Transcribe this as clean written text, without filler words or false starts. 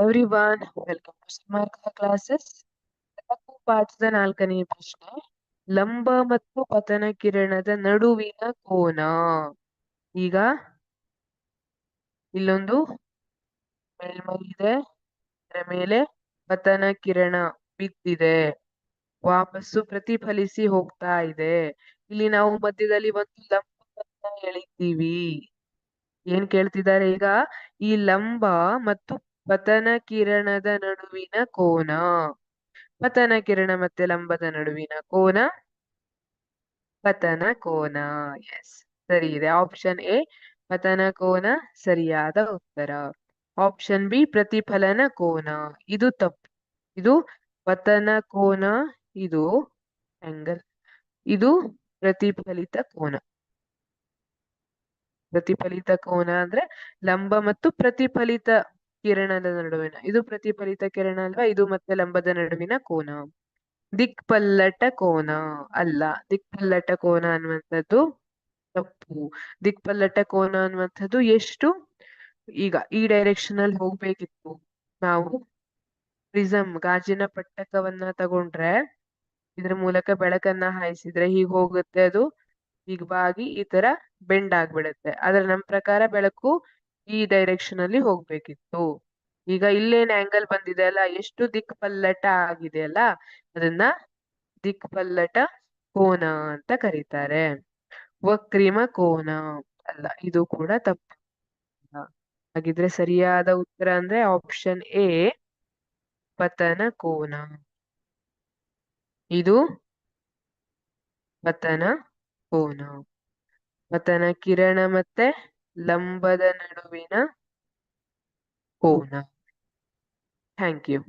Everyone welcome to Samarth classes. ಪಾಠದ 4ನೇ ಪ್ರಶ್ನೆ, ಲಂಬ ಮತ್ತು ಪತನ ಕಿರಣದ ನಡುವಿನ ಕೋನ. ಈಗ ಇಲ್ಲೊಂದು ಮೇಲ್ಮೈ ಇದೆ, ಅದರ ಮೇಲೆ ಪತನ ಕಿರಣ ಬಿದ್ದಿದೆ, ವಾಪಸ್ಸು ಪ್ರತಿಫಲಿಸಿ ಹೋಗ್ತಾ ಇದೆ. ಇಲ್ಲಿ ನಾವು ಮಧ್ಯದಲ್ಲಿ ಒಂದು ಲಂಬವನ್ನ ಎಳಿತೀವಿ. ಏನ್ ಕೇಳ್ತಿದ್ದಾರೆ ಈಗ? ಈ ಲಂಬ ಮತ್ತು ಪತನ ಕಿರಣದ ನಡುವಿನ ಕೋನ. ಪತನ ಕಿರಣ ಮತ್ತೆ ಲಂಬದ ನಡುವಿನ ಕೋನ ಪತನ ಕೋನ. ಎಸ್, ಸರಿ ಇದೆ. ಆಪ್ಷನ್ ಎ ಪತನ ಕೋನ ಸರಿಯಾದ ಉತ್ತರ. ಆಪ್ಷನ್ ಬಿ ಪ್ರತಿಫಲನ ಕೋನ, ಇದು ತಪ್ಪು. ಇದು ಪತನ ಕೋನ, ಇದು ಆಂಗಲ್, ಇದು ಪ್ರತಿಫಲಿತ ಕೋನ. ಪ್ರತಿಫಲಿತ ಕೋನ ಅಂದ್ರೆ ಲಂಬ ಮತ್ತು ಪ್ರತಿಫಲಿತ ಕಿರಣದ ನಡುವಿನ, ಇದು ಪ್ರತಿಫಲಿತ ಕಿರಣ ಅಲ್ವಾ, ಇದು ಮತ್ತೆ ಲಂಬದ ನಡುವಿನ ಕೋನ. ದಿಕ್ಪಲ್ಲಟ ಕೋನ ಅಲ್ಲ, ದಿಕ್ಪಲ್ಲಟ ಕೋನ ಅನ್ನುವಂಥದ್ದು ತಪ್ಪು. ದಿಕ್ಪಲ್ಲಟ ಕೋನ ಅನ್ನುವಂಥದ್ದು ಎಷ್ಟು? ಈಗ ಈ ಡೈರೆಕ್ಷನ್ ಅಲ್ಲಿ ಹೋಗ್ಬೇಕಿತ್ತು, ನಾವು ಪ್ರಿಸಮ್ ಗಾಜಿನ ಪಟ್ಟಕವನ್ನ ತಗೊಂಡ್ರೆ ಇದ್ರ ಮೂಲಕ ಬೆಳಕನ್ನ ಹಾಯಿಸಿದ್ರೆ ಹೀಗ್ ಹೋಗುತ್ತೆ, ಅದು ಹೀಗ್ ಬಾಗಿ ಈ ತರ ಬೆಂಡ್ ಆಗ್ಬಿಡುತ್ತೆ. ಆದ್ರೆ ನಮ್ ಪ್ರಕಾರ ಬೆಳಕು ಈ ಡೈರೆಕ್ಷನ್ ಅಲ್ಲಿ ಹೋಗ್ಬೇಕಿತ್ತು. ಈಗ ಇಲ್ಲೇನ್ ಆಂಗಲ್ ಬಂದಿದೆ ಅಲ್ಲ, ಎಷ್ಟು ದಿಕ್ಪಲ್ಲಟ ಆಗಿದೆ ಅಲ್ಲ, ಅದನ್ನ ದಿಕ್ಪಲ್ಲಟ ಕೋನ ಅಂತ ಕರೀತಾರೆ. ವಕ್ರಿಮ ಕೋನ ಅಲ್ಲ, ಇದು ಕೂಡ ತಪ್ಪು. ಹಾಗಿದ್ರೆ ಸರಿಯಾದ ಉತ್ತರ ಅಂದ್ರೆ ಆಪ್ಷನ್ ಎ ಪತನ ಕೋನ. ಇದು ಪತನ ಕೋನ, ಪತನ ಕಿರಣ ಮತ್ತೆ ಲಂಬದ ನಡುವಿನ ಕೋನ. Thank you.